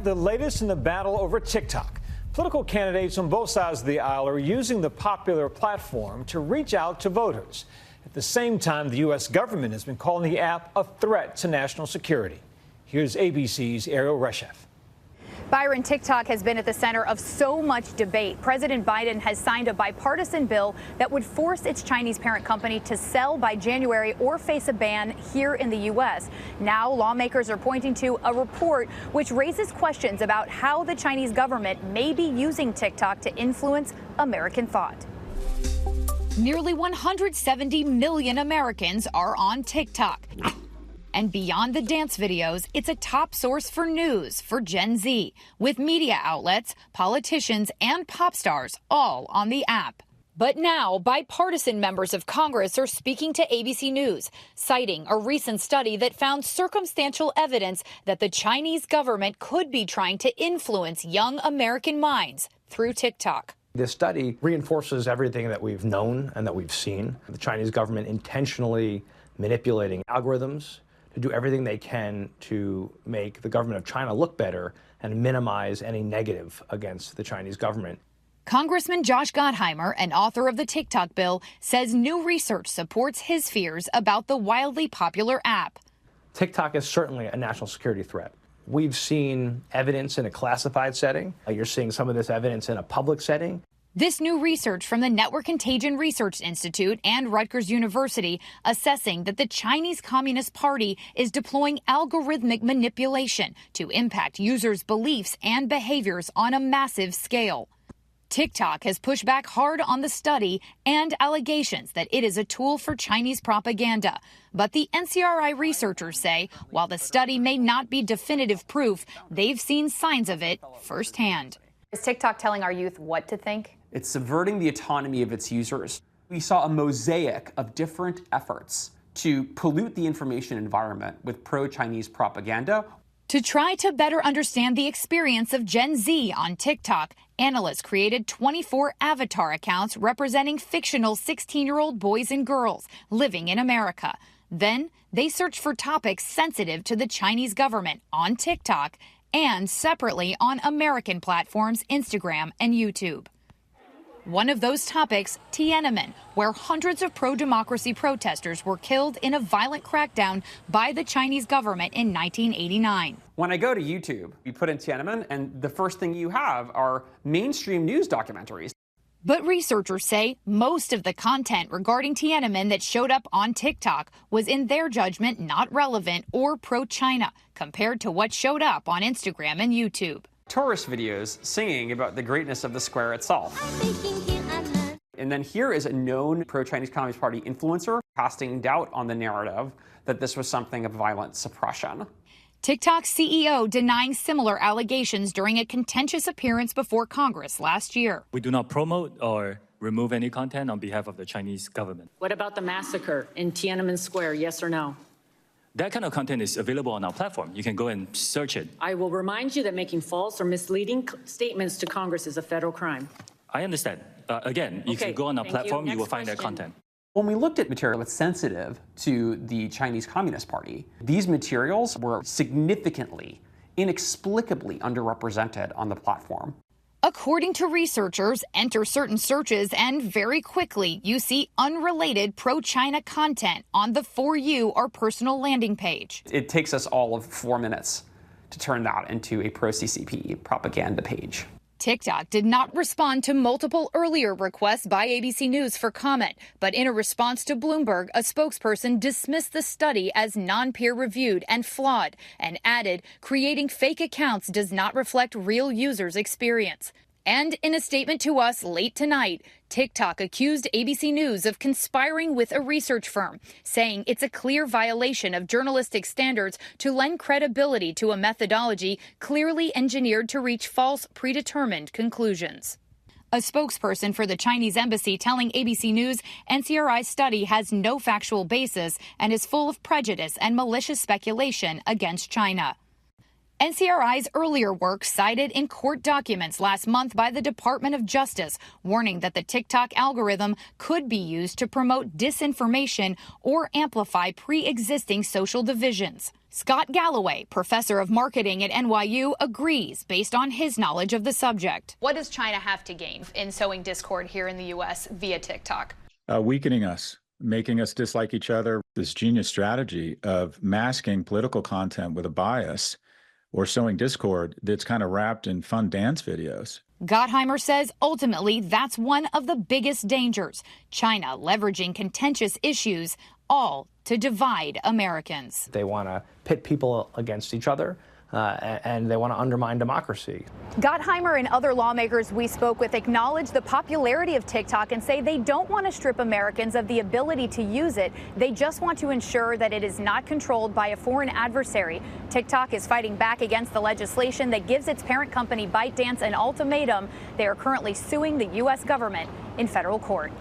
the latest in the battle over TikTok. Political candidates on both sides of the aisle are using the popular platform to reach out to voters. At the same time, the U.S. government has been calling the app a threat to national security. Here's ABC's Ariel Reshef. Byron, TikTok has been at the center of so much debate. President Biden has signed a bipartisan bill that would force its Chinese parent company to sell by January or face a ban here in the U.S. Now, lawmakers are pointing to a report which raises questions about how the Chinese government may be using TikTok to influence American thought. Nearly 170 million Americans are on TikTok. And beyond the dance videos, it's a top source for news for Gen Z, with media outlets, politicians, and pop stars all on the app. But now, bipartisan members of Congress are speaking to ABC News, citing a recent study that found circumstantial evidence that the Chinese government could be trying to influence young American minds through TikTok. This study reinforces everything that we've known and that we've seen. The Chinese government intentionally manipulating algorithms to do everything they can to make the government of China look better and minimize any negative against the Chinese government. Congressman Josh Gottheimer, an author of the TikTok bill, says new research supports his fears about the wildly popular app. TikTok is certainly a national security threat. We've seen evidence in a classified setting. You're seeing some of this evidence in a public setting. This new research from the Network Contagion Research Institute and Rutgers University assessing that the Chinese Communist Party is deploying algorithmic manipulation to impact users' beliefs and behaviors on a massive scale. TikTok has pushed back hard on the study and allegations that it is a tool for Chinese propaganda. But the NCRI researchers say while the study may not be definitive proof, they've seen signs of it firsthand. Is TikTok telling our youth what to think? It's subverting the autonomy of its users. We saw a mosaic of different efforts to pollute the information environment with pro-Chinese propaganda. To try to better understand the experience of Gen Z on TikTok, analysts created 24 avatar accounts representing fictional 16-year-old boys and girls living in America. Then they searched for topics sensitive to the Chinese government on TikTok and separately on American platforms Instagram and YouTube. One of those topics, Tiananmen, where hundreds of pro-democracy protesters were killed in a violent crackdown by the Chinese government in 1989. When I go to YouTube, you put in Tiananmen, and the first thing you have are mainstream news documentaries. But researchers say most of the content regarding Tiananmen that showed up on TikTok was, in their judgment, not relevant or pro-China compared to what showed up on Instagram and YouTube. Tourist videos singing about the greatness of the square itself. And then here is a known pro-Chinese Communist Party influencer casting doubt on the narrative that this was something of violent suppression. TikTok's CEO denying similar allegations during a contentious appearance before Congress last year. We do not promote or remove any content on behalf of the Chinese government. What about the massacre in Tiananmen Square, yes or no? That kind of content is available on our platform. You can go and search it. I will remind you that making false or misleading statements to Congress is a federal crime. I understand. Again, if you go on our platform, you will find that content. When we looked at material that's sensitive to the Chinese Communist Party, these materials were significantly, inexplicably underrepresented on the platform. According to researchers, enter certain searches and very quickly you see unrelated pro-China content on the For You or personal landing page. It takes us all of 4 minutes to turn that into a pro-CCP propaganda page. TikTok did not respond to multiple earlier requests by ABC News for comment, but in a response to Bloomberg, a spokesperson dismissed the study as non-peer-reviewed and flawed and added, creating fake accounts does not reflect real users' experience. And in a statement to us late tonight, TikTok accused ABC News of conspiring with a research firm, saying it's a clear violation of journalistic standards to lend credibility to a methodology clearly engineered to reach false, predetermined conclusions. A spokesperson for the Chinese embassy telling ABC News NCRI's study has no factual basis and is full of prejudice and malicious speculation against China. NCRI's earlier work cited in court documents last month by the Department of Justice, warning that the TikTok algorithm could be used to promote disinformation or amplify pre-existing social divisions. Scott Galloway, professor of marketing at NYU, agrees based on his knowledge of the subject. What does China have to gain in sowing discord here in the U.S. via TikTok? Weakening us, making us dislike each other. This genius strategy of masking political content with a bias or sowing discord that's kind of wrapped in fun dance videos. Gottheimer says ultimately that's one of the biggest dangers. China leveraging contentious issues, all to divide Americans. They want to pit people against each other, and they want to undermine democracy. Gottheimer and other lawmakers we spoke with acknowledge the popularity of TikTok and say they don't want to strip Americans of the ability to use it. They just want to ensure that it is not controlled by a foreign adversary. TikTok is fighting back against the legislation that gives its parent company ByteDance an ultimatum. They are currently suing the U.S. government in federal court.